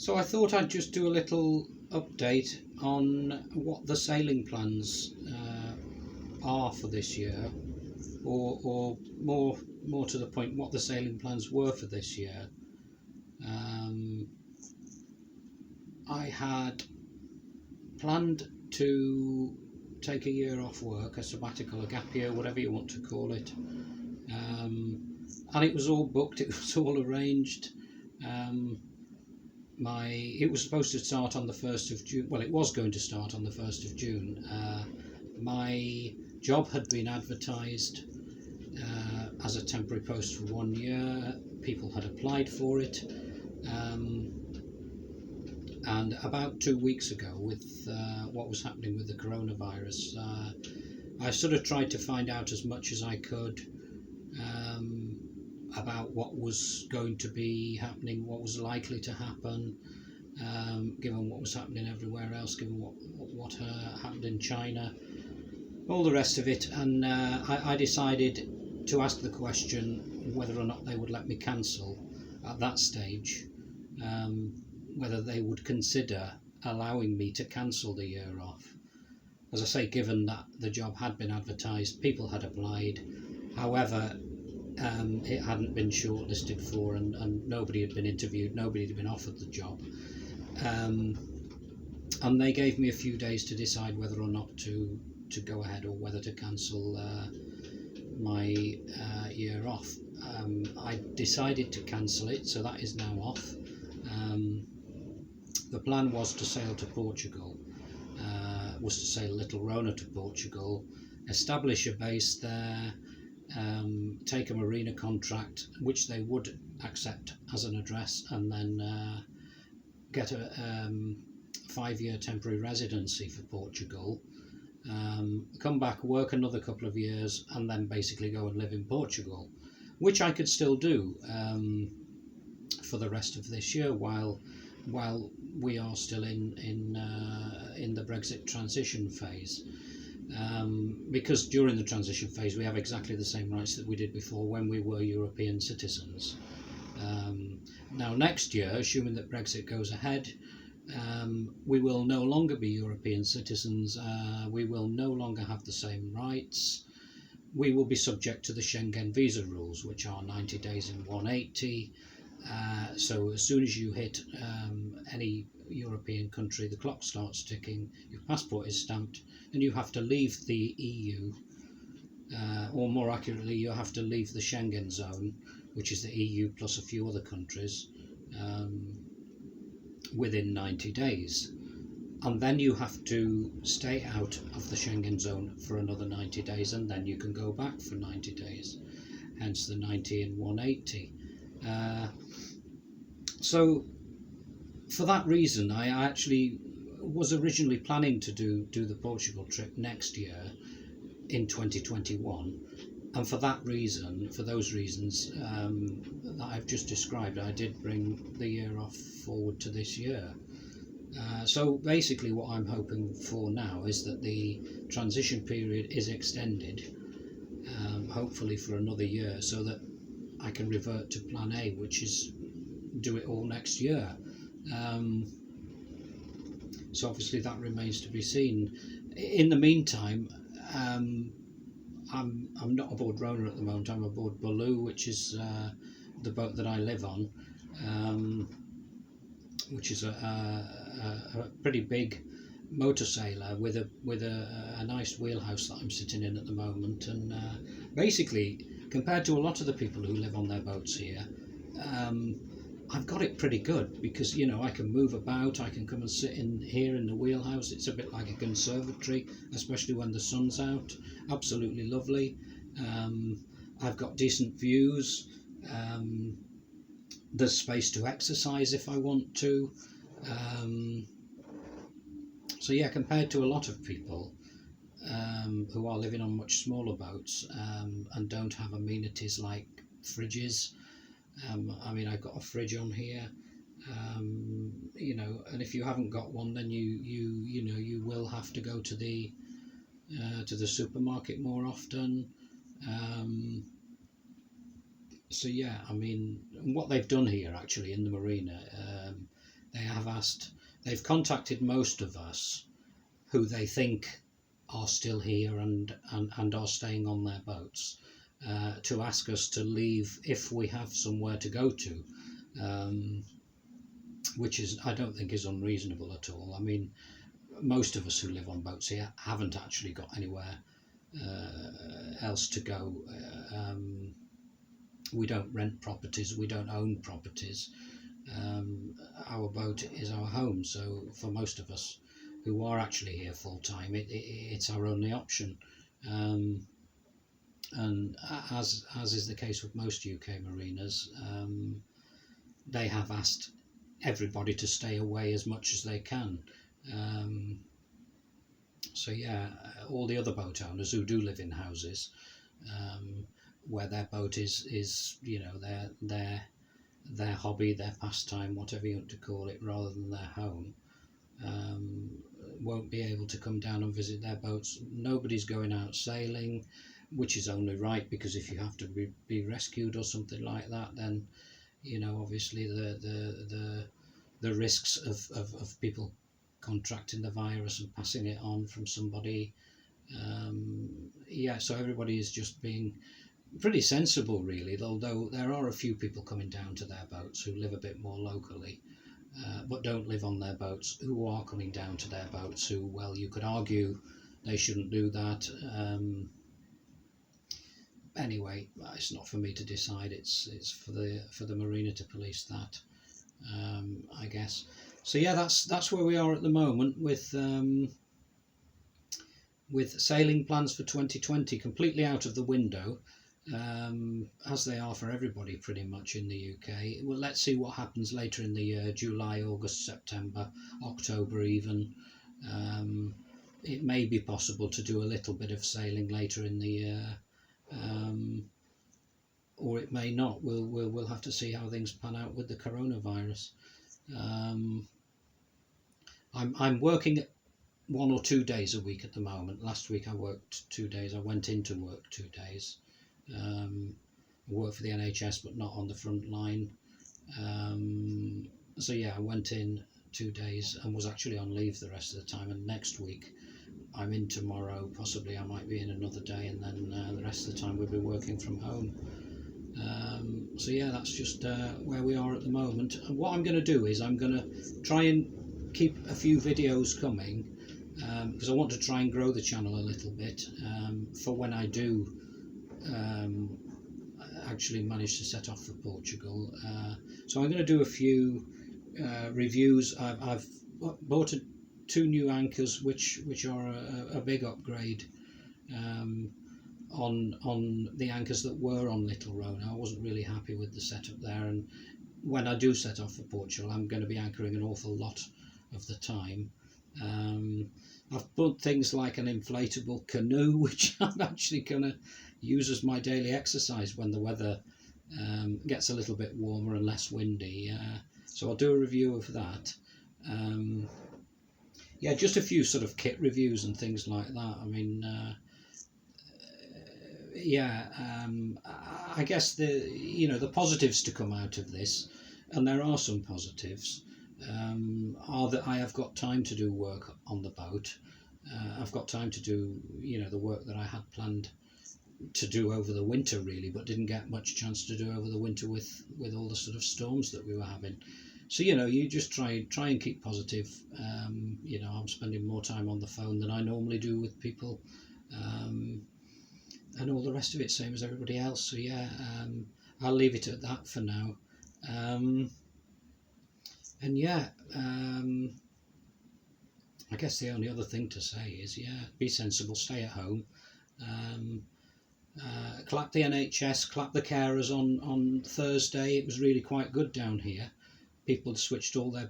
So I thought I'd just do a little update on what the sailing plans are for this year, or more to the point, what the sailing plans were for this year. Um, I had planned to take a year off work, a sabbatical, a gap year, whatever you want to call it, and it was all booked. It was all arranged. Um, it was supposed to start on the 1st of June. Well, it was going to start on the 1st of June. My job had been advertised as a temporary post for 1 year. People had applied for it. And about 2 weeks ago, with what was happening with the coronavirus, I sort of tried to find out as much as I could about what was going to be happening, what was likely to happen, given what was happening everywhere else, given what happened in China, all the rest of it. And I decided to ask the question whether or not they would let me cancel at that stage, whether they would consider allowing me to cancel the year off. As I say, given that the job had been advertised, people had applied, however, it hadn't been shortlisted for, and nobody had been interviewed, nobody had been offered the job. And they gave me a few days to decide whether or not to go ahead, or whether to cancel my year off. I decided to cancel it, so that is now off. The plan was to sail to Portugal, was to sail Little Rona to Portugal, establish a base there, take a marina contract, which they would accept as an address, and then get a 5-year temporary residency for Portugal, come back, work another couple of years, and then basically go and live in Portugal, which I could still do for the rest of this year while we are still in the Brexit transition phase. Because during the transition phase we have exactly the same rights that we did before when we were European citizens. Now next year, assuming that Brexit goes ahead, we will no longer be European citizens, we will no longer have the same rights, we will be subject to the Schengen visa rules, which are 90 days in 180. So as soon as you hit any European country, the clock starts ticking, your passport is stamped, and you have to leave the EU, or more accurately, you have to leave the Schengen zone, which is the EU plus a few other countries, within 90 days. And then you have to stay out of the Schengen zone for another 90 days, and then you can go back for 90 days, hence the 90 and 180. So for that reason, I actually was originally planning to do the Portugal trip next year in 2021, and for those reasons that I've just described, I did bring the year off forward to this year. So basically what I'm hoping for now is that the transition period is extended, hopefully for another year, so that I can revert to plan A, which is do it all next year. So obviously that remains to be seen. In the meantime, I'm not aboard Rona at the moment. I'm aboard Baloo, which is the boat that I live on, which is a pretty big motor sailor with a nice wheelhouse that I'm sitting in at the moment. And basically, compared to a lot of the people who live on their boats here, I've got it pretty good, because I can move about, I can come and sit in here in the wheelhouse. It's a bit like a conservatory, especially when the sun's out. Absolutely lovely. I've got decent views. There's space to exercise if I want to. So yeah, compared to a lot of people who are living on much smaller boats and don't have amenities like fridges. I mean, I've got a fridge on here, and if you haven't got one, then you will have to go to the supermarket more often. So yeah, I mean, what they've done here actually in the marina they've contacted most of us who they think are still here and are staying on their boats, to ask us to leave if we have somewhere to go to, which is, I don't think, is unreasonable at all. I mean, most of us who live on boats here haven't actually got anywhere else to go. We don't rent properties, we don't own properties. Our boat is our home, so for most of us who are actually here full time, it's our only option. And as is the case with most UK mariners, they have asked everybody to stay away as much as they can. So yeah, all the other boat owners who do live in houses, where their boat is you know, their hobby, their pastime, whatever you want to call it, rather than their home, won't be able to come down and visit their boats. Nobody's going out sailing, which is only right, because if you have to be rescued or something like that, then, you know, obviously the risks of people contracting the virus and passing it on from somebody. Yeah, so everybody is just being pretty sensible, really, although there are a few people coming down to their boats who live a bit more locally, but don't live on their boats, who are coming down to their boats, who, well, you could argue they shouldn't do that. Anyway, it's not for me to decide. It's for the marina to police that, I guess. So yeah, that's where we are at the moment with sailing plans for 2020 completely out of the window, as they are for everybody pretty much in the UK. Well, let's see what happens later in the year, July, August, September, October even. It may be possible to do a little bit of sailing later in the year, or it may not. We'll have to see how things pan out with the coronavirus. I'm working 1 or 2 days a week at the moment. Last week I worked 2 days. I went into work 2 days. I work for the NHS, but not on the front line. So yeah, I went in 2 days and was actually on leave the rest of the time. And next week I'm in tomorrow. Possibly I might be in another day, and then the rest of the time we'll be working from home. So yeah, that's just where we are at the moment. And what I'm going to do is I'm going to try and keep a few videos coming, because I want to try and grow the channel a little bit, for when I do actually manage to set off for Portugal. So I'm going to do a few reviews. I've bought 2 new anchors, which are a big upgrade on the anchors that were on Little Rona. I wasn't really happy with the setup there, and when I do set off for Portugal, I'm going to be anchoring an awful lot of the time. I've bought things like an inflatable canoe, which I'm actually going to use as my daily exercise when the weather gets a little bit warmer and less windy. So I'll do a review of that. Yeah, just a few sort of kit reviews and things like that. I mean, yeah, I guess the positives to come out of this, and there are some positives, are that I have got time to do work on the boat. I've got time to do the work that I had planned to do over the winter, really, but didn't get much chance to do over the winter with all the sort of storms that we were having. So you just try and keep positive. I'm spending more time on the phone than I normally do with people, and all the rest of it, same as everybody else. So yeah, I'll leave it at that for now. And yeah, I guess the only other thing to say is, yeah, be sensible, stay at home. Clap the NHS, clap the carers on Thursday. It was really quite good down here. People switched all their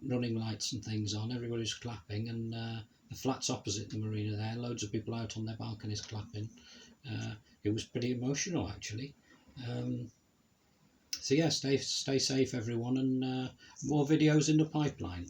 running lights and things on. Everybody was clapping, and the flats opposite the marina there, loads of people out on their balconies clapping. It was pretty emotional, actually. So yeah, stay safe, everyone, and more videos in the pipeline.